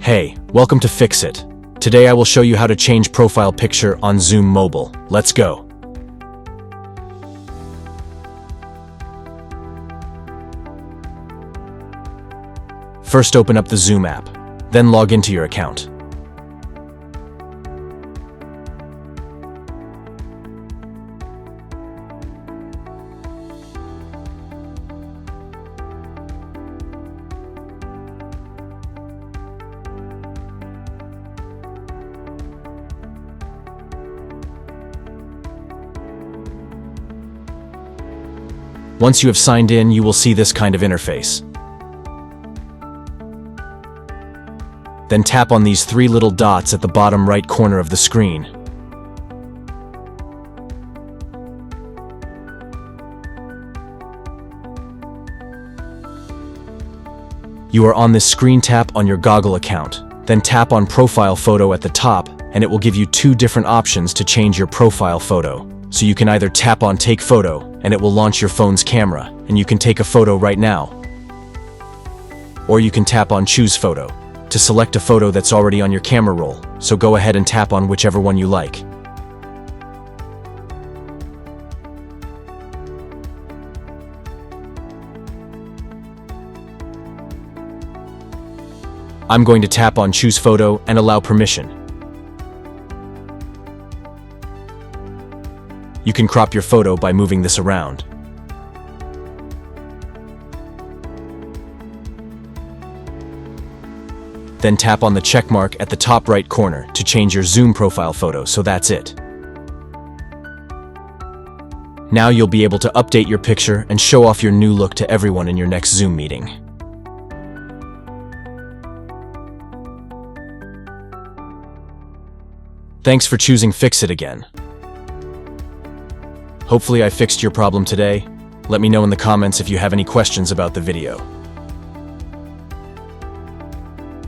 Hey, welcome to Fix-It. Today I will show you how to change profile picture on Zoom Mobile. Let's go. First open up the Zoom app, then log into your account. Once you have signed in, you will see this kind of interface. Then tap on these three little dots at the bottom right corner of the screen. You are on this screen. Tap on your Google account. Then tap on Profile Photo at the top, and it will give you two different options to change your profile photo. So you can either tap on Take Photo, and it will launch your phone's camera, and you can take a photo right now. Or you can tap on Choose Photo to select a photo that's already on your camera roll, so go ahead and tap on whichever one you like. I'm going to tap on Choose Photo and allow permission. You can crop your photo by moving this around. Then tap on the check mark at the top right corner to change your Zoom profile photo, so that's it. Now you'll be able to update your picture and show off your new look to everyone in your next Zoom meeting. Thanks for choosing Fix-It again. Hopefully I fixed your problem today. Let me know in the comments if you have any questions about the video.